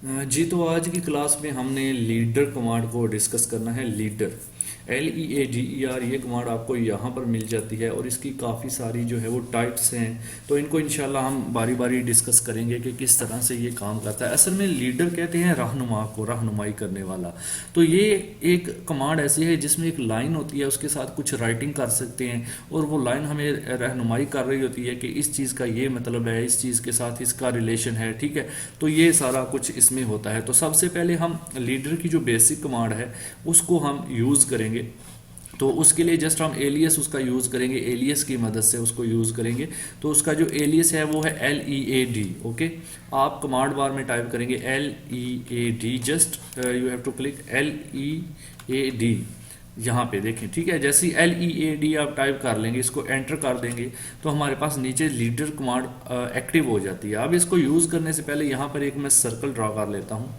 जी, तो आज की क्लास में हमने लीडर कमांड को डिस्कस करना है। लीडर LEADER ये कमांड आपको यहाँ पर मिल जाती है और इसकी काफ़ी सारी जो है वो टाइप्स हैं। तो इनको इंशाल्लाह हम बारी बारी डिस्कस करेंगे कि किस तरह से ये काम करता है। असल में लीडर कहते हैं रहनुमा को, रहनुमाई करने वाला। तो ये एक कमांड ऐसी है जिसमें एक लाइन होती है, उसके साथ कुछ राइटिंग कर सकते हैं और वो लाइन हमें रहनुमाई कर रही होती है कि इस चीज़ का ये मतलब है, इस चीज़ के साथ इसका रिलेशन है। ठीक है, तो ये सारा कुछ इसमें होता है। तो सबसे पहले हम लीडर की जो बेसिक कमांड है उसको हम यूज़ करेंगे। तो उसके लिए जस्ट हम एलियस उसका यूज़ करेंगे, एलियस की मदद से उसको यूज़ करेंगे। तो उसका जो एलियस है वो है LEAD। ओके, आप कमांड बार में टाइप करेंगे LEAD, just you have to click LEAD यहाँ पे देखें। ठीक है, जैसे ही LEAD आप टाइप कर लेंगे, इसको एंटर कर देंगे तो हमारे पास नीचे लीडर कमांड एक्टिव हो जाती है। अब इसको यूज़ करने से पहले यहाँ पर एक मैं सर्कल ड्रा कर लेता हूँ,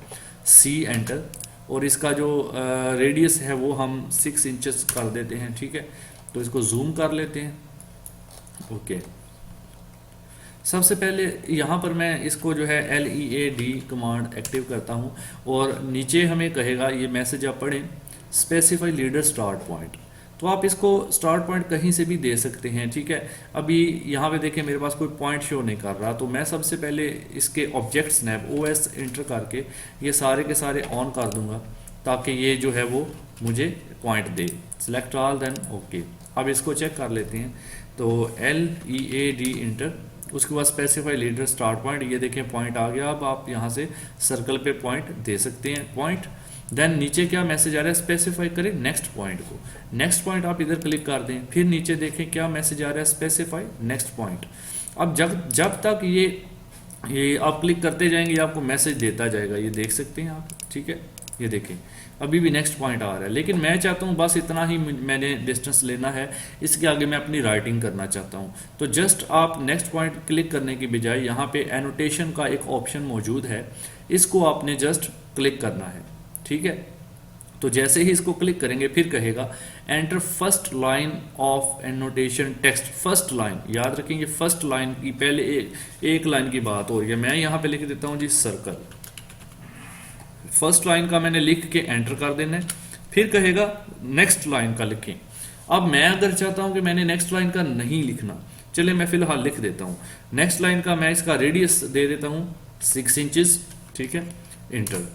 C एंटर, और इसका जो रेडियस है वो हम 6 इंचेस कर देते हैं। ठीक है, तो इसको जूम कर लेते हैं। ओके, सबसे पहले यहाँ पर मैं इसको जो है LEAD कमांड एक्टिव करता हूँ और नीचे हमें कहेगा, ये मैसेज आप पढ़ें, स्पेसिफाई लीडर स्टार्ट पॉइंट। तो आप इसको स्टार्ट पॉइंट कहीं से भी दे सकते हैं। ठीक है, अभी यहाँ पे देखें मेरे पास कोई पॉइंट शो नहीं कर रहा, तो मैं सबसे पहले इसके ऑब्जेक्ट स्नैप OS इंटर करके ये सारे के सारे ऑन कर दूंगा ताकि ये जो है वो मुझे पॉइंट दे। Select all, then okay. अब इसको चेक कर लेते हैं। तो LEAD इंटर, उसके बाद स्पेसिफाई लीडर स्टार्ट पॉइंट, ये देखें पॉइंट आ गया। अब आप यहाँ से सर्कल पे पॉइंट दे सकते हैं, पॉइंट। देन नीचे क्या मैसेज आ रहा है, स्पेसिफाई करें नेक्स्ट पॉइंट को। नेक्स्ट पॉइंट आप इधर क्लिक कर दें, फिर नीचे देखें क्या मैसेज आ रहा है, स्पेसिफाई नेक्स्ट पॉइंट। अब जब जब तक ये आप क्लिक करते जाएंगे ये आपको मैसेज देता जाएगा, ये देख सकते हैं आप। ठीक है, ये देखें अभी भी नेक्स्ट पॉइंट आ रहा है, लेकिन मैं चाहता हूँ बस इतना ही मैंने डिस्टेंस लेना है, इसके आगे मैं अपनी राइटिंग करना चाहता हूँ। तो जस्ट आप नेक्स्ट पॉइंट क्लिक करने की बजाय यहाँ पे एनोटेशन का एक ऑप्शन मौजूद है, इसको आपने जस्ट क्लिक करना है। ठीक है, तो जैसे ही इसको क्लिक करेंगे फिर कहेगा enter first line of annotation text. First line याद रखेंगे, फर्स्ट लाइन की पहले एक लाइन की बात हो रही है। मैं यहाँ पे लिख देता हूँ जी सर्कल। फर्स्ट लाइन का मैंने लिख के एंटर कर देना है, फिर कहेगा नेक्स्ट लाइन का लिखें। अब मैं अगर चाहता हूं कि मैंने नेक्स्ट लाइन का नहीं लिखना, चले मैं फिलहाल लिख देता हूं। नेक्स्ट लाइन का मैं इसका रेडियस दे देता हूं 6 इंचेस। ठीक है, इंटर।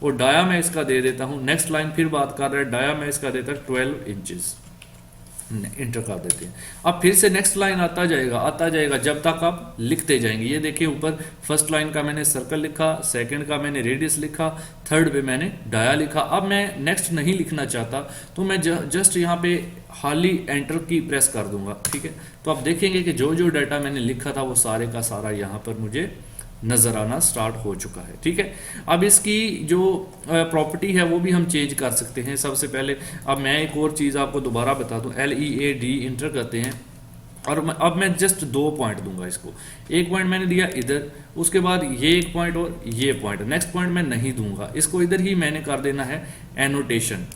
और डाया मैं इसका दे देता हूं, नेक्स्ट लाइन फिर बात कर रहा है, डाया मैं इसका देता 12 इंचेस, इंटर कर देते हैं। अब फिर से नेक्स्ट लाइन आता जाएगा जब तक आप लिखते जाएंगे। ये देखिए ऊपर फर्स्ट लाइन का मैंने सर्कल लिखा, सेकंड का मैंने रेडियस लिखा, थर्ड पे मैंने डाया लिखा। अब मैं नेक्स्ट नहीं लिखना चाहता तो मैं जस्ट यहाँ पे हाली एंटर की प्रेस कर दूंगा। ठीक है, तो आप देखेंगे कि जो जो डाटा मैंने लिखा था वो सारे का सारा यहाँ पर मुझे नजर आना स्टार्ट हो चुका है। ठीक है, अब इसकी जो प्रॉपर्टी है वो भी हम चेंज कर सकते हैं। सबसे पहले अब मैं एक और चीज़ आपको दोबारा बता दूं, LEAD इंटर करते हैं और अब मैं जस्ट 2 पॉइंट दूंगा इसको। एक पॉइंट मैंने दिया इधर, उसके बाद ये एक पॉइंट और ये पॉइंट, नेक्स्ट पॉइंट मैं नहीं दूंगा, इसको इधर ही मैंने कर देना है एनोटेशन।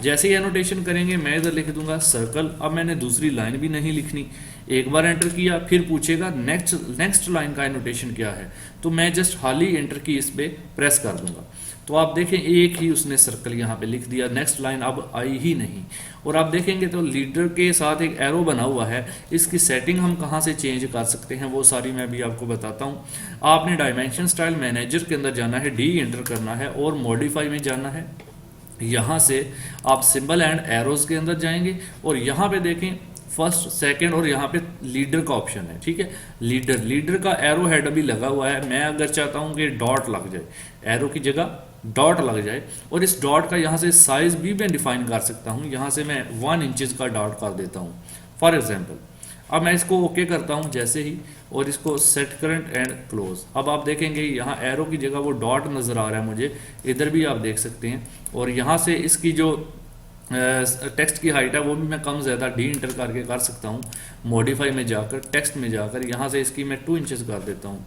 जैसे ही एनोटेशन करेंगे मैं इधर लिख दूंगा सर्कल। अब मैंने दूसरी लाइन भी नहीं लिखनी, एक बार एंटर किया फिर पूछेगा नेक्स्ट लाइन का एनोटेशन क्या है, तो मैं जस्ट हाली एंटर की इस पे प्रेस कर दूंगा। तो आप देखें एक ही उसने सर्कल यहाँ पे लिख दिया, नेक्स्ट लाइन अब आई ही नहीं। और आप देखेंगे तो लीडर के साथ एक एरो बना हुआ है, इसकी सेटिंग हम कहाँ से चेंज कर सकते हैं वो सारी मैं भी आपको बताता हूँ। आपने डायमेंशन स्टाइल मैनेजर के अंदर जाना है, D एंटर करना है और मॉडिफाई में जाना है। यहाँ से आप सिंबल एंड एरोज के अंदर जाएंगे और यहाँ पे देखें फर्स्ट सेकंड और यहाँ पे लीडर का ऑप्शन है। ठीक है, लीडर का एरो हेड अभी लगा हुआ है। मैं अगर चाहता हूँ कि डॉट लग जाए, एरो की जगह डॉट लग जाए, और इस डॉट का यहाँ से साइज भी मैं डिफाइन कर सकता हूँ। यहाँ से मैं 1 इंचेस का डॉट कर देता हूँ फॉर एग्जाम्पल। अब मैं इसको ओके करता हूं जैसे ही, और इसको सेट करंट एंड क्लोज। अब आप देखेंगे यहाँ एरो की जगह वो डॉट नज़र आ रहा है मुझे, इधर भी आप देख सकते हैं। और यहाँ से इसकी जो टेक्स्ट की हाइट है वो भी मैं कम ज़्यादा D इंटर करके कर सकता हूँ। मॉडिफाई में जाकर टेक्स्ट में जाकर यहाँ से इसकी मैं 2 इंचेस कर देता हूँ,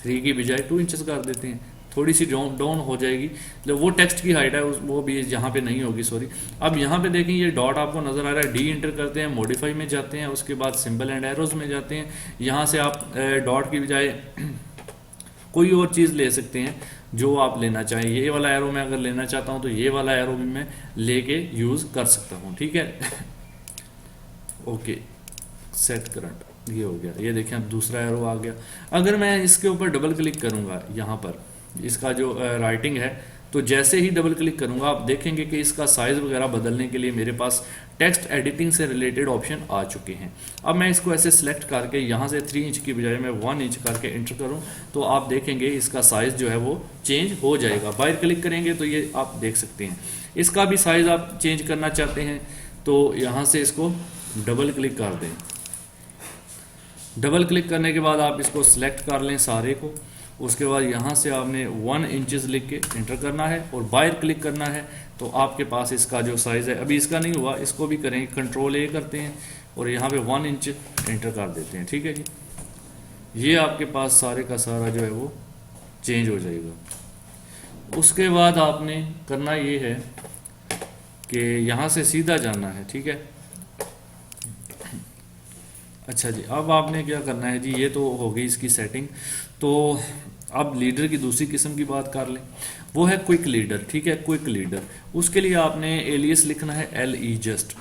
3 की बजाय 2 इंचेस कर देते हैं, थोड़ी सी डाउन हो जाएगी। जो वो टेक्स्ट की हाइट है वो भी यहाँ पे नहीं होगी, सॉरी। अब यहाँ पे देखें ये डॉट आपको नजर आ रहा है, D इंटर करते हैं, मॉडिफाई में जाते हैं, उसके बाद सिंबल एंड एरोज में जाते हैं। यहाँ से आप डॉट की बजाय कोई और चीज़ ले सकते हैं जो आप लेना चाहें। ये वाला एरो मैं अगर लेना चाहता हूँ तो ये वाला एरो भी मैं लेके यूज़ कर सकता हूँ, ठीक है। ओके, सेट करंट ये हो गया। ये देखें अब दूसरा एरो आ गया। अगर मैं इसके ऊपर डबल क्लिक करूँगा, यहाँ पर इसका जो राइटिंग है, तो जैसे ही डबल क्लिक करूँगा आप देखेंगे कि इसका साइज़ वगैरह बदलने के लिए मेरे पास टेक्स्ट एडिटिंग से रिलेटेड ऑप्शन आ चुके हैं। अब मैं इसको ऐसे सिलेक्ट करके यहाँ से 3 इंच की बजाय मैं 1 इंच करके एंटर करूँ तो आप देखेंगे इसका साइज़ जो है वो चेंज हो जाएगा। बाहर क्लिक करेंगे तो ये आप देख सकते हैं। इसका भी साइज़ आप चेंज करना चाहते हैं तो यहाँ से इसको डबल क्लिक कर दें। डबल क्लिक करने के बाद आप इसको सिलेक्ट कर लें सारे को। उसके बाद यहाँ से आपने 1 इंचेस लिख के एंटर करना है और बाहर क्लिक करना है तो आपके पास इसका जो साइज़ है, अभी इसका नहीं हुआ, इसको भी करेंगे, कंट्रोल ए करते हैं और यहाँ पे 1 इंच एंटर कर देते हैं, ठीक है जी। ये आपके पास सारे का सारा जो है वो चेंज हो जाएगा। उसके बाद आपने करना ये है कि यहाँ से सीधा जाना है, ठीक है। अच्छा जी, अब आपने क्या करना है जी, ये तो हो गई इसकी सेटिंग। तो अब लीडर की दूसरी किस्म की बात कर लें, वो है क्विक लीडर, ठीक है। क्विक लीडर, उसके लिए आपने एलियस लिखना है LE जस्ट।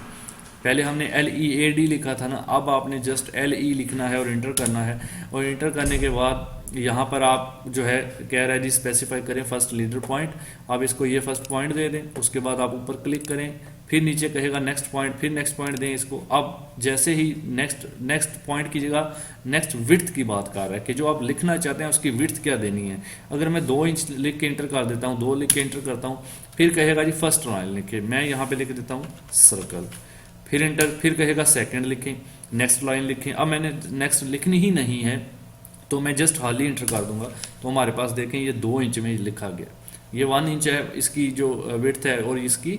पहले हमने LEAD लिखा था ना, अब आपने जस्ट LE लिखना है और इंटर करना है। और इंटर करने के बाद यहाँ पर आप जो है कह रहा है जी स्पेसिफाई करें फर्स्ट लीडर पॉइंट। आप इसको ये फर्स्ट पॉइंट दे दें, उसके बाद आप ऊपर क्लिक करें, फिर नीचे कहेगा नेक्स्ट पॉइंट, फिर नेक्स्ट पॉइंट दें इसको। अब जैसे ही नेक्स्ट पॉइंट की जगह नेक्स्ट विड्थ की बात कर रहा है कि जो आप लिखना चाहते हैं उसकी विड्थ क्या देनी है। अगर मैं 2 इंच लिख के इंटर कर देता हूँ, 2 लिख के इंटर करता हूँ, फिर कहेगा जी फर्स्ट लाइन लिखे, मैं यहाँ पे लिख देता हूँ सर्कल, फिर इंटर, फिर कहेगा सेकंड लिखें, नेक्स्ट लाइन लिखें। अब मैंने नेक्स्ट लिखनी ही नहीं है तो मैं जस्ट हाल ही इंटर कर दूंगा तो हमारे पास देखें ये 2 इंच में लिखा गया। ये 1 इंच है इसकी जो विड्थ है और इसकी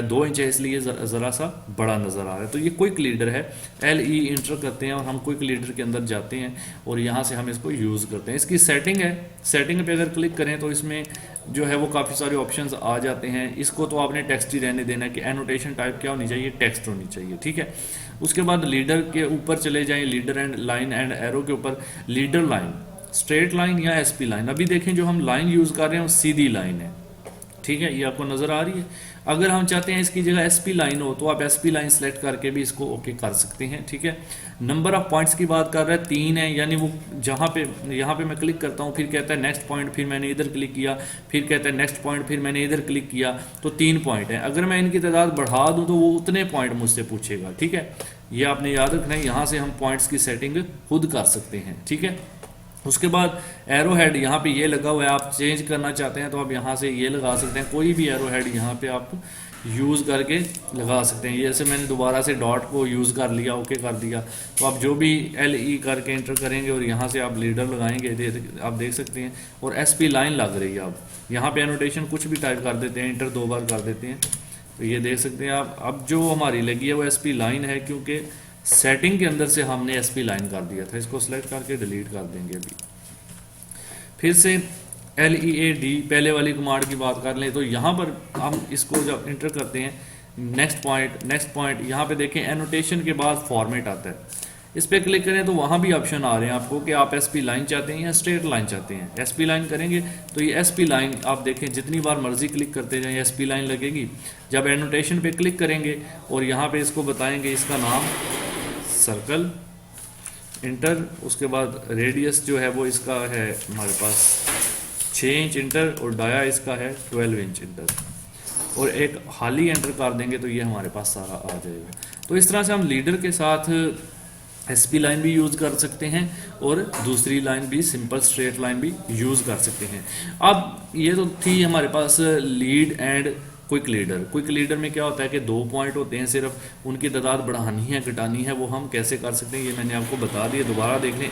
2 इंच है, इसलिए ज़रा सा बड़ा नज़र आ रहा है। तो ये क्विक लीडर है, LE इंटर करते हैं और हम क्विक लीडर के अंदर जाते हैं और यहाँ से हम इसको यूज़ करते हैं। इसकी सेटिंग है, सेटिंग पे अगर क्लिक करें तो इसमें जो है वो काफ़ी सारे ऑप्शंस आ जाते हैं। इसको तो आपने टेक्स्ट ही रहने देना है कि एनोटेशन टाइप क्या होनी चाहिए, टेक्स्ट होनी चाहिए, ठीक है। उसके बाद लीडर के ऊपर चले जाएँ, leader and line and arrow के ऊपर लीडर लाइन, स्ट्रेट लाइन या SP लाइन। अभी देखें जो हम लाइन यूज़ कर रहे हैं वो सीधी लाइन है, ठीक है, ये आपको नज़र आ रही है। अगर हम चाहते हैं इसकी जगह SP लाइन हो तो आप SP लाइन सेलेक्ट करके भी इसको ओके कर सकते हैं, ठीक है। नंबर ऑफ पॉइंट्स की बात कर रहा है 3 है, यानी वो जहाँ पे यहाँ पे मैं क्लिक करता हूँ, फिर कहता है नेक्स्ट पॉइंट, फिर मैंने इधर क्लिक किया, फिर कहता है नेक्स्ट पॉइंट, फिर मैंने इधर क्लिक किया, तो 3 पॉइंट है। अगर मैं इनकी तादाद बढ़ा दूँ तो वो उतने पॉइंट मुझसे पूछेगा, ठीक है। ये आपने याद रखना है, यहाँ से हम पॉइंट्स की सेटिंग खुद कर सकते हैं, ठीक है। उसके बाद एरो हेड यहाँ पे ये लगा हुआ है, आप चेंज करना चाहते हैं तो आप यहाँ से ये लगा सकते हैं, कोई भी एरो हेड यहाँ पे आप यूज़ करके लगा सकते हैं। जैसे मैंने दोबारा से डॉट को यूज़ कर लिया, ओके कर दिया, तो आप जो भी LE करके एंटर करेंगे और यहाँ से आप लीडर लगाएंगे, आप देख सकते हैं। और SP लाइन लग रही है, आप यहाँ पे एनोटेशन कुछ भी टाइप कर देते हैं, एंटर 2 बार कर देते हैं, तो ये देख सकते हैं आप। अब जो हमारी लगी है वो SP लाइन है, क्योंकि सेटिंग के अंदर से हमने SP लाइन कर दिया था। इसको सेलेक्ट करके डिलीट कर देंगे। अभी फिर से LEAD पहले वाली कमांड की बात कर लें तो यहाँ पर हम इसको जब इंटर करते हैं, नेक्स्ट पॉइंट यहाँ पे देखें एनोटेशन के बाद फॉर्मेट आता है, इस पर क्लिक करें तो वहाँ भी ऑप्शन आ रहे हैं आपको कि आप SP लाइन चाहते हैं या स्ट्रेट लाइन चाहते हैं। SP लाइन करेंगे तो ये SP लाइन आप देखें जितनी बार मर्जी क्लिक करते जाएं SP लाइन लगेगी। जब एनोटेशन पे क्लिक करेंगे और यहाँ पे इसको बताएंगे इसका नाम सर्कल, इंटर, उसके बाद रेडियस जो है वो इसका है हमारे पास 6 इंच, इंटर, और डाया इसका है 12 इंच, इंटर, और एक हाली एंटर कर देंगे तो ये हमारे पास सारा आ जाएगा। तो इस तरह से हम लीडर के साथ SP लाइन भी यूज़ कर सकते हैं और दूसरी लाइन भी, सिंपल स्ट्रेट लाइन भी यूज़ कर सकते हैं। अब ये तो थी हमारे पास lead and quick leader. Quick leader में क्या होता है कि 2 पॉइंट होते हैं सिर्फ, उनकी तादाद बढ़ानी है घटानी है, वो हम कैसे कर सकते हैं ये मैंने आपको बता दिया। दोबारा देख लें,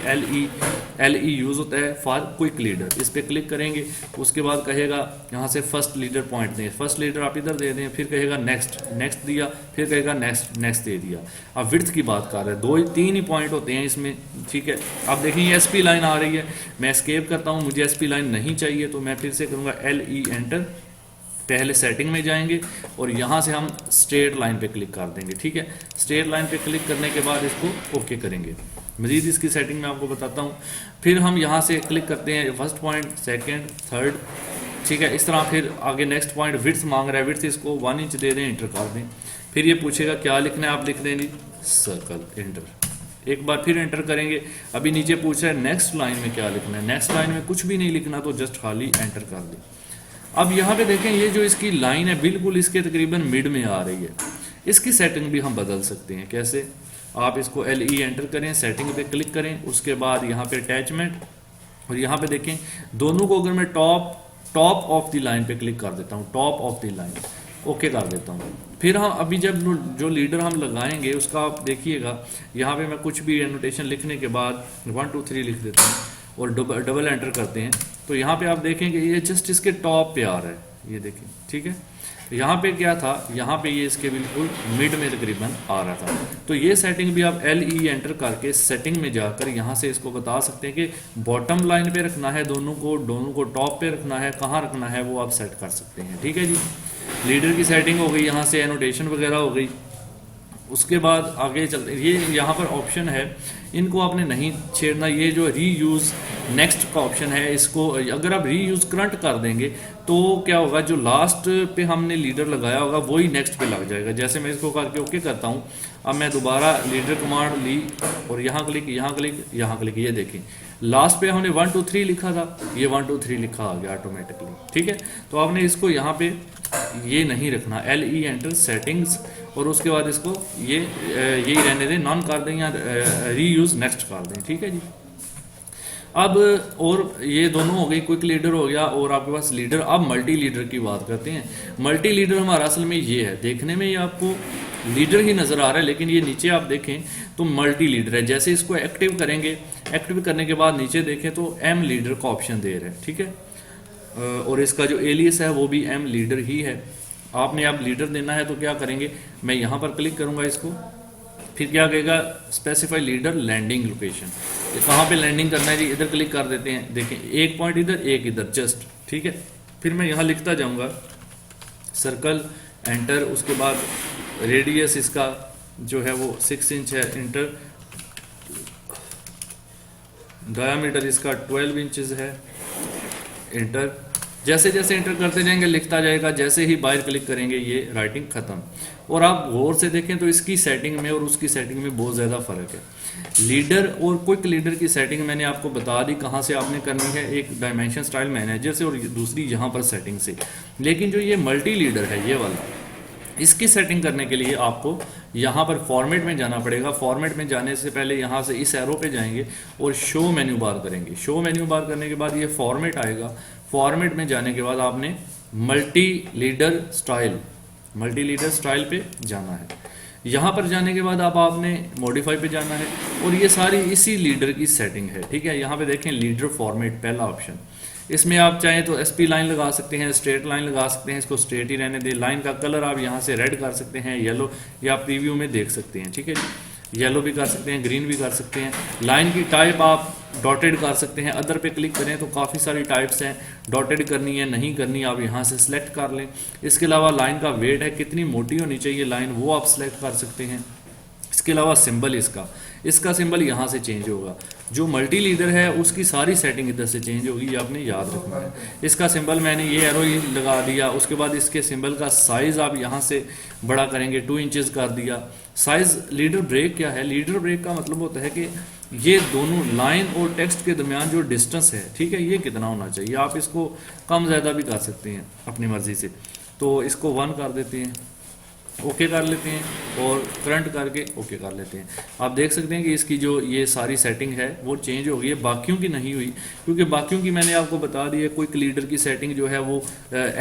LE यूज़ होता है फॉर क्विक लीडर। इस पर क्लिक करेंगे, उसके बाद कहेगा यहाँ से फर्स्ट लीडर पॉइंट दें, फर्स्ट लीडर आप इधर दे दें, फिर कहेगा नेक्स्ट दिया, फिर कहेगा नेक्स्ट दे दिया। अब विड्थ की बात कर रहे हैं, 2-3 ही पॉइंट होते हैं इसमें, ठीक है। अब देखें ये SP लाइन आ रही है, मैं एस्केप करता हूँ, मुझे SP लाइन नहीं चाहिए तो मैं फिर से करूँगा LE एंटर, पहले सेटिंग में जाएंगे और यहाँ से हम स्ट्रेट लाइन पे क्लिक कर देंगे। ठीक है, स्ट्रेट लाइन पे क्लिक करने के बाद इसको ओके करेंगे। मजीद इसकी सेटिंग में आपको बताता हूँ। फिर हम यहाँ से क्लिक करते हैं फर्स्ट पॉइंट, सेकंड, थर्ड। ठीक है, इस तरह फिर आगे नेक्स्ट पॉइंट विड्थ मांग रहा है, विड्थ इसको 1 इंच दे दें, इंटर कर दें। फिर ये पूछेगा क्या लिखना है, आप लिख दें सर्कल, इंटर। एक बार फिर एंटर करेंगे। अभी नीचे पूछ रहा है नेक्स्ट लाइन में क्या लिखना है, नेक्स्ट लाइन में कुछ भी नहीं लिखना, तो जस्ट खाली एंटर कर दें। अब यहाँ पे देखें ये जो इसकी लाइन है बिल्कुल इसके तकरीबन मिड में आ रही है। इसकी सेटिंग भी हम बदल सकते हैं। कैसे, आप इसको LE एंटर करें, सेटिंग पे क्लिक करें, उसके बाद यहाँ पे अटैचमेंट, और यहाँ पे देखें दोनों को अगर मैं टॉप ऑफ द लाइन पे क्लिक कर देता हूँ, top of the line okay कर देता हूँ। फिर हम अभी जब जो लीडर हम लगाएंगे उसका आप देखिएगा, यहाँ पे मैं कुछ भी एनोटेशन लिखने के बाद 1 2 3 लिख देता हूँ और डबल एंटर करते हैं, तो यहाँ पे आप देखेंगे ये जस्ट इसके टॉप पे आ रहा है, ये देखें। ठीक है, यहाँ पे क्या था, यहाँ पे ये इसके बिल्कुल मिड में तकरीबन आ रहा था। तो ये सेटिंग भी आप LE एंटर करके सेटिंग में जाकर यहाँ से इसको बता सकते हैं कि बॉटम लाइन पे रखना है दोनों को टॉप पे रखना है, कहाँ रखना है वो आप सेट कर सकते हैं। ठीक है जी, लीडर की सेटिंग हो गई, यहाँ से एनोटेशन वगैरह हो गई। उसके बाद आगे चलते, ये यहाँ पर ऑप्शन है, इनको आपने नहीं छेड़ना। ये जो रीयूज़ नेक्स्ट का ऑप्शन है, इसको अगर आप रीयूज़ करंट कर देंगे तो क्या होगा, जो लास्ट पे हमने लीडर लगाया होगा वही नेक्स्ट पे लग जाएगा। जैसे मैं इसको करके ओके करता हूँ, अब मैं दोबारा लीडर कमांड ली और यहाँ क्लिक, यहाँ क्लिक, यहाँ क्लिक, ये देखें लास्ट पे हमने 1 2 3 लिखा था, ये 1 2 3 लिखा आ गया ऑटोमेटिकली। ठीक है, तो आपने इसको यहाँ पे ये नहीं रखना, LE एंटर सेटिंग्स, और उसके बाद इसको ये यही रहने दें, नॉन कर दें या रीयूज़ नेक्स्ट कर दें। ठीक है जी, अब और ये दोनों हो गई, क्विक लीडर हो गया और आपके पास लीडर। अब मल्टी लीडर की बात करते हैं। मल्टी लीडर हमारा असल में ये है, देखने में ये आपको लीडर ही नज़र आ रहा है, लेकिन ये नीचे आप देखें तो मल्टी लीडर है। जैसे इसको एक्टिव करेंगे, एक्टिव करने के बाद नीचे देखें तो M लीडर का ऑप्शन दे रहे हैं। ठीक है, और इसका जो एलियस है वो भी M लीडर ही है। आपने अब लीडर देना है तो क्या करेंगे, मैं यहाँ पर क्लिक करूँगा इसको, फिर क्या कहेगा स्पेसिफाई लीडर लैंडिंग लोकेशन, कहाँ पे लैंडिंग करना है जी, इधर क्लिक कर देते हैं। देखें एक पॉइंट इधर, एक इधर जस्ट। ठीक है, फिर मैं यहाँ लिखता जाऊँगा सर्कल, एंटर, उसके बाद रेडियस इसका जो है वो 6 इंच है, इंटर, डायामीटर इसका 12 इंचेस है, इंटर। जैसे जैसे इंटर करते जाएंगे लिखता जाएगा, जैसे ही बाहर क्लिक करेंगे ये राइटिंग खत्म। और आप गौर से देखें तो इसकी सेटिंग में और उसकी सेटिंग में बहुत ज़्यादा फ़र्क है। लीडर और क्विक लीडर की सेटिंग मैंने आपको बता दी कहाँ से आपने करनी है, एक डायमेंशन स्टाइल मैनेजर से और दूसरी यहाँ पर सेटिंग से। लेकिन जो ये मल्टी लीडर है ये वाला, इसकी सेटिंग करने के लिए आपको यहाँ पर फॉर्मेट में जाना पड़ेगा। फॉर्मेट में जाने से पहले यहाँ से इस एरो पे जाएंगे और शो मेन्यू बार करेंगे। शो मेन्यू बार करने के बाद ये फॉर्मेट आएगा। फॉर्मेट में जाने के बाद आपने मल्टी लीडर स्टाइल पे जाना है। यहाँ पर जाने के बाद अब आपने मॉडिफाई पे जाना है और ये सारी इसी लीडर की सेटिंग है। ठीक है, यहाँ पे देखें लीडर फॉर्मेट पहला ऑप्शन, इसमें आप चाहें तो SP लाइन लगा सकते हैं, स्ट्रेट लाइन लगा सकते हैं, इसको स्ट्रेट ही रहने दें। लाइन का कलर आप यहाँ से रेड कर सकते हैं, येलो, या प्रीव्यू में देख सकते हैं। ठीक है जी, येलो भी कर सकते हैं, ग्रीन भी कर सकते हैं। लाइन की टाइप आप डॉटेड कर सकते हैं। अदर पे क्लिक करें तो काफ़ी सारी टाइप्स हैं, डॉटेड करनी है नहीं करनी आप यहाँ से सिलेक्ट कर लें। इसके अलावा लाइन का वेट है, कितनी मोटी होनी चाहिए लाइन, वो आप सिलेक्ट कर सकते हैं। इसके अलावा सिंबल इसका सिंबल यहाँ से चेंज होगा। जो मल्टी लीडर है उसकी सारी सेटिंग इधर से चेंज होगी, ये आपने याद रखना है। इसका सिंबल मैंने ये एरो लगा दिया। उसके बाद इसके सिंबल का साइज़ आप यहाँ से बड़ा करेंगे, 2 इंचेस कर दिया। साइज़ लीडर ब्रेक क्या है, लीडर ब्रेक का मतलब होता है कि ये दोनों लाइन और टेक्स्ट के दरमियान जो डिस्टेंस है, ठीक है, ये कितना होना चाहिए। आप इसको कम ज़्यादा भी कर सकते हैं अपनी मर्ज़ी से। तो इसको 1 कर देते हैं, ओके कर लेते हैं और करंट करके ओके कर लेते हैं। आप देख सकते हैं कि इसकी जो ये सारी सेटिंग है वो चेंज हो गई है, बाकियों की नहीं हुई, क्योंकि बाकियों की मैंने आपको बता दी है। क्विक लीडर की सेटिंग जो है वो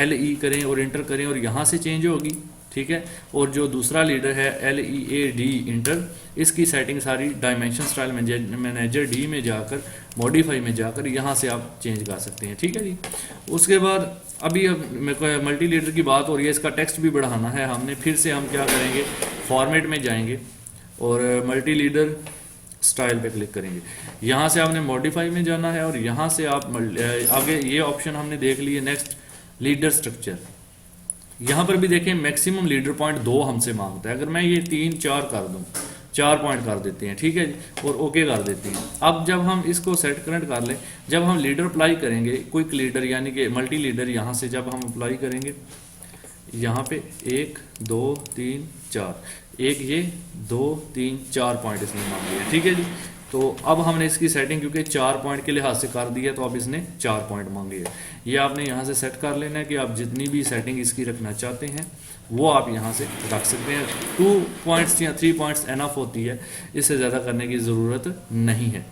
LE करें और इंटर करें और यहाँ से चेंज होगी। ठीक है, और जो दूसरा लीडर है LEAD इंटर, इसकी सेटिंग सारी डायमेंशन स्टाइल मैनेजर D में जाकर मॉडिफाई में जाकर यहाँ से आप चेंज कर सकते हैं। ठीक है जी, उसके बाद अभी मल्टी लीडर की बात हो रही है, इसका टेक्स्ट भी बढ़ाना है हमने। फिर से हम क्या करेंगे, फॉर्मेट में जाएंगे और मल्टी लीडर स्टाइल पे क्लिक करेंगे। यहाँ से आपने मॉडिफाई में जाना है और यहाँ से आप आगे ये ऑप्शन हमने देख लिए। नेक्स्ट लीडर स्ट्रक्चर, यहाँ पर भी देखें मैक्सिमम लीडर पॉइंट 2 हमसे मांगता है। अगर मैं ये 3 4 कर दूँ, 4 पॉइंट कर देते हैं, ठीक है जी, और ओके कर देते हैं। अब जब हम इसको सेट करंट कर लें, जब हम लीडर अप्लाई करेंगे, क्विक लीडर यानी कि मल्टी लीडर, यहाँ से जब हम अप्लाई करेंगे, यहाँ पे 1 2 3 4, एक ये 2 3 4 पॉइंट इसने मांगे हैं, ठीक है जी। तो अब हमने इसकी सेटिंग क्योंकि 4 पॉइंट के लिहाज से कर दी है, तो अब इसने 4 पॉइंट मांगे हैं। ये आपने यहाँ से सेट कर लेना है कि आप जितनी भी सेटिंग इसकी रखना चाहते हैं वो आप यहाँ से रख सकते हैं। 2 पॉइंट्स या 3 पॉइंट्स एनफ होती है, इससे ज़्यादा करने की ज़रूरत नहीं है।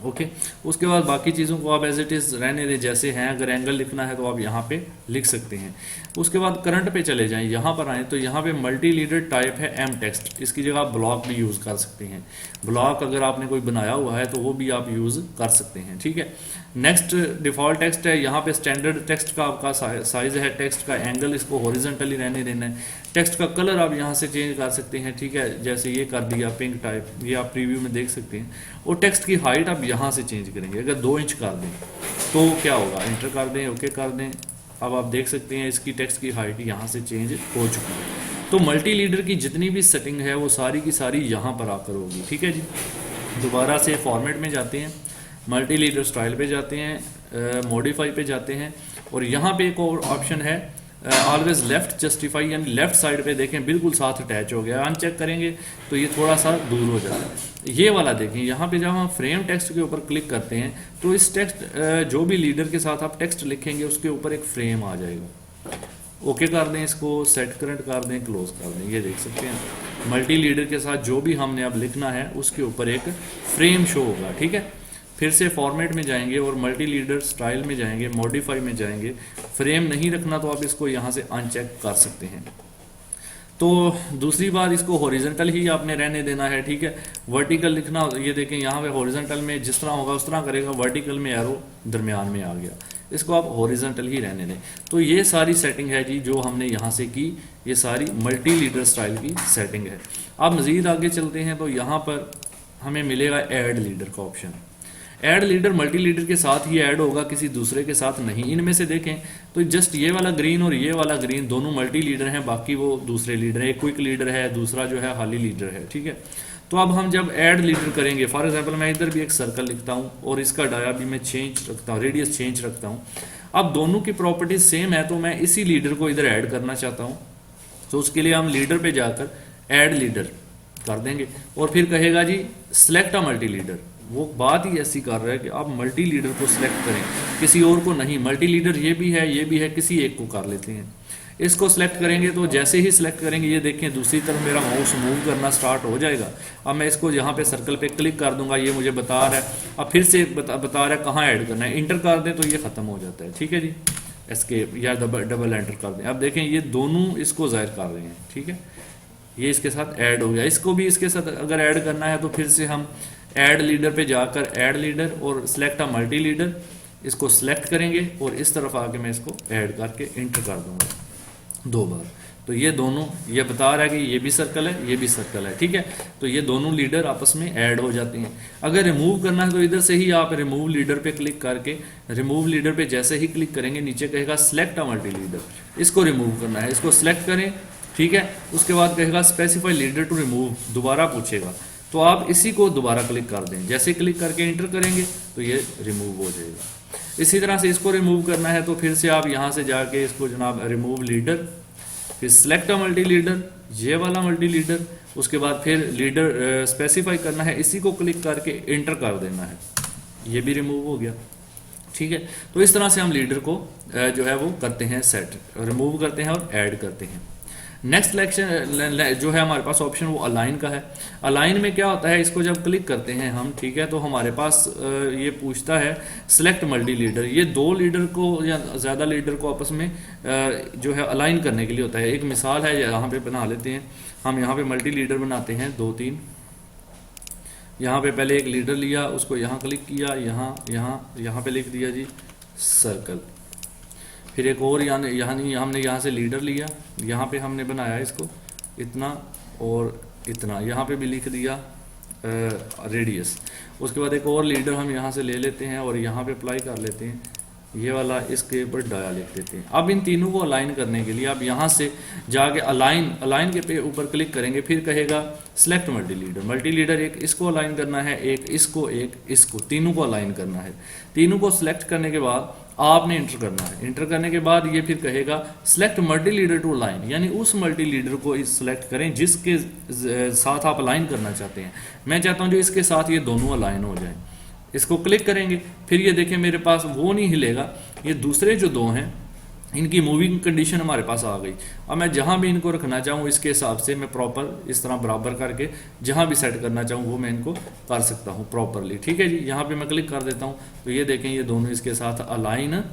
ओके, उसके बाद बाकी चीज़ों को आप एज इट इज़ रहने दें जैसे हैं। अगर एंगल लिखना है तो आप यहाँ पे लिख सकते हैं। उसके बाद करंट पे चले जाएं, यहाँ पर आएँ तो यहाँ पे मल्टी लीडर टाइप है एम टेक्स्ट, इसकी जगह आप ब्लॉक भी यूज़ कर सकते हैं। ब्लॉक अगर आपने कोई बनाया हुआ है तो वो भी आप यूज़ कर सकते हैं, ठीक है। नेक्स्ट डिफ़ॉल्ट टेक्स्ट है, यहाँ पे स्टैंडर्ड टेक्स्ट का आपका साइज़ है, टेक्स्ट का एंगल इसको हॉरिजॉन्टली रहने देना है। टेक्स्ट का कलर आप यहाँ से चेंज कर सकते हैं, ठीक है, जैसे ये कर दिया पिंक टाइप, ये आप प्रीव्यू में देख सकते हैं। और टेक्स्ट की हाइट आप यहाँ से चेंज करेंगे, अगर 2 इंच कर दें तो क्या होगा, इंटर कर दें, ओके कर दें। अब आप देख सकते हैं इसकी टेक्स्ट की हाइट यहाँ से चेंज हो चुकी है। तो मल्टी लीडर की जितनी भी सेटिंग है वो सारी की सारी यहाँ पर आकर होगी, ठीक है जी। दोबारा से फॉर्मेट में जाते हैं, मल्टी लीडर स्टाइल पे जाते हैं, मॉडिफाई पे जाते हैं, और यहाँ पे एक और ऑप्शन है ऑलवेज लेफ्ट जस्टिफाई, यानी लेफ्ट साइड पे देखें बिल्कुल साथ अटैच हो गया। अनचेक करेंगे तो ये थोड़ा सा दूर हो जाता है। ये वाला देखें, यहाँ पे जब हम फ्रेम टेक्स्ट के ऊपर क्लिक करते हैं तो इस टेक्स्ट जो भी लीडर के साथ आप टेक्स्ट लिखेंगे उसके ऊपर एक फ्रेम आ जाएगा। ओके कर दें, इसको सेट करंट कर दें, क्लोज कर दें। ये देख सकते हैं मल्टी लीडर के साथ जो भी हमने अब लिखना है उसके ऊपर एक फ्रेम शो होगा, ठीक है। फिर से फॉर्मेट में जाएंगे और मल्टी लीडर स्टाइल में जाएंगे, मॉडिफाई में जाएंगे। फ्रेम नहीं रखना तो आप इसको यहाँ से अनचेक कर सकते हैं। तो दूसरी बात, इसको हॉरिजॉन्टल ही आपने रहने देना है, ठीक है। वर्टिकल लिखना, ये देखें यहाँ पे हॉरिजॉन्टल में जिस तरह होगा उस तरह करेगा, वर्टिकल में एरो दरमियान में आ गया, इसको आप हॉरिजॉन्टल ही रहने दें। तो ये सारी सेटिंग है जी जो हमने यहाँ से की, ये सारी मल्टी लीडर स्टाइल की सेटिंग है। अब मज़ीद आगे चलते हैं तो यहाँ पर हमें मिलेगा ऐड लीडर का option. Add leader multi leader के साथ ही ऐड होगा, किसी दूसरे के साथ नहीं। इनमें से देखें तो जस्ट ये वाला ग्रीन और ये वाला ग्रीन दोनों मल्टी लीडर हैं, बाकी वो दूसरे लीडर हैं। एक क्विक लीडर है, दूसरा जो है हाली लीडर है, ठीक है। तो अब हम जब ऐड लीडर करेंगे, फॉर एग्जांपल मैं इधर भी एक सर्कल लिखता हूँ और इसका डाया भी मैं चेंज रखता हूँ, रेडियस चेंज रखता हूँ। अब दोनों की प्रॉपर्टीज सेम है तो मैं इसी लीडर को इधर ऐड करना चाहता हूँ, तो उसके लिए हम लीडर पे जाकर ऐड लीडर कर देंगे और फिर कहेगा जी सिलेक्ट अ मल्टी लीडर। वो बात ही ऐसी कर रहा है कि आप मल्टी लीडर को सिलेक्ट करें, किसी और को नहीं। मल्टी लीडर ये भी है, ये भी है, किसी एक को कर लेते हैं। इसको सिलेक्ट करेंगे तो जैसे ही सिलेक्ट करेंगे ये देखें दूसरी तरफ मेरा माउस मूव करना स्टार्ट हो जाएगा। अब मैं इसको यहाँ पे सर्कल पे क्लिक कर दूंगा, ये मुझे बता रहा है, अब फिर से बता रहा है कहाँ ऐड करना है। इंटर कर दें तो ये ख़त्म हो जाता है, ठीक है जी। एस्केप या डबल एंटर कर दें। अब देखें ये दोनों इसको ज़ाहिर कर रहे हैं, ठीक है। ये इसके साथ ऐड हो गया, इसको भी इसके साथ अगर ऐड करना है तो फिर से हम ऐड लीडर पे जाकर ऐड लीडर और सिलेक्ट अ मल्टी लीडर, इसको सिलेक्ट करेंगे और इस तरफ आके मैं इसको ऐड करके इंटर कर दूंगा 2 बार। तो ये दोनों, ये बता रहा है कि ये भी सर्कल है, ये भी सर्कल है, ठीक है। तो ये दोनों लीडर आपस में ऐड हो जाते हैं। अगर रिमूव करना है तो इधर से ही आप रिमूव लीडर पे क्लिक करके, रिमूव लीडर पे जैसे ही क्लिक करेंगे नीचे कहेगा सिलेक्ट अ मल्टी लीडर, इसको रिमूव करना है, इसको सिलेक्ट करें, ठीक है। उसके बाद कहेगा स्पेसिफाई लीडर टू रिमूव, दोबारा पूछेगा, तो आप इसी को दोबारा क्लिक कर दें। जैसे क्लिक करके इंटर करेंगे तो ये रिमूव हो जाएगा। इसी तरह से इसको रिमूव करना है तो फिर से आप यहाँ से जाके इसको जनाब रिमूव लीडर, फिर सिलेक्ट अ मल्टी लीडर, ये वाला मल्टी लीडर, उसके बाद फिर लीडर स्पेसिफाई करना है, इसी को क्लिक करके इंटर कर देना है, ये भी रिमूव हो गया, ठीक है। तो इस तरह से हम लीडर को जो है वो करते हैं सेट, रिमूव करते हैं और ऐड करते हैं। नेक्स्ट सिलेक्शन जो है हमारे पास ऑप्शन वो अलाइन का है। अलाइन में क्या होता है, इसको जब क्लिक करते हैं हम, ठीक है, तो हमारे पास ये पूछता है सिलेक्ट मल्टी लीडर। ये 2 लीडर को या ज़्यादा लीडर को आपस में जो है अलाइन करने के लिए होता है। एक मिसाल है, यहाँ पे बना लेते हैं हम। यहाँ पे मल्टी लीडर बनाते हैं 2-3। यहाँ पे पहले एक लीडर लिया, उसको यहाँ क्लिक किया, यहाँ पे लिख दिया जी सर्कल। फिर एक और यानी हमने यहाँ से लीडर लिया, यहाँ पे हमने बनाया इसको इतना और इतना, यहाँ पे भी लिख दिया रेडियस। उसके बाद एक और लीडर हम यहाँ से ले लेते हैं और यहाँ पे अप्लाई कर लेते हैं ये वाला इसके ऊपर डाया लिख देते हैं। अब इन तीनों को अलाइन करने के लिए आप यहाँ से जाके अलाइन के पे ऊपर क्लिक करेंगे, फिर कहेगा select multi leader. Multi leader एक इसको अलाइन करना है, एक इसको, तीनों को अलाइन करना है। तीनों को सिलेक्ट करने के बाद आपने इंटर करना है। इंटर करने के बाद ये फिर कहेगा select multi leader to align, यानी उस मल्टी लीडर को सिलेक्ट करें जिसके साथ आप अलाइन करना चाहते हैं। मैं चाहता हूं जो इसके साथ ये दोनों अलाइन हो जाए। इसको क्लिक करेंगे, फिर ये देखें मेरे पास वो नहीं हिलेगा, ये दूसरे जो दो हैं इनकी मूविंग कंडीशन हमारे पास आ गई। अब मैं जहां भी इनको रखना चाहूँ इसके हिसाब से मैं प्रॉपर इस तरह बराबर करके जहां भी सेट करना चाहूँ वो मैं इनको कर सकता हूँ प्रॉपरली। ठीक है जी, यहाँ पे मैं क्लिक कर देता हूँ तो ये देखें ये दोनों इसके साथ अलाइन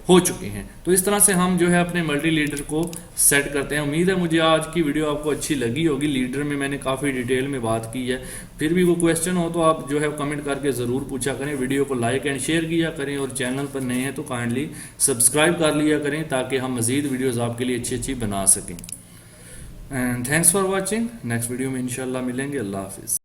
हो चुके हैं। तो इस तरह से हम जो है अपने मल्टी लीडर को सेट करते हैं। उम्मीद है मुझे आज की वीडियो आपको अच्छी लगी होगी। लीडर में मैंने काफ़ी डिटेल में बात की है। फिर भी वो क्वेश्चन हो तो आप जो है कमेंट करके ज़रूर पूछा करें। वीडियो को लाइक एंड शेयर किया करें और चैनल पर नए हैं तो काइंडली सब्सक्राइब कर लिया करें ताकि हम मज़ीद वीडियोज़ आपके लिए अच्छी अच्छी बना सकें। And thanks for watching. Next video में इंशाल्लाह मिलेंगे। अल्लाह हाफिज़।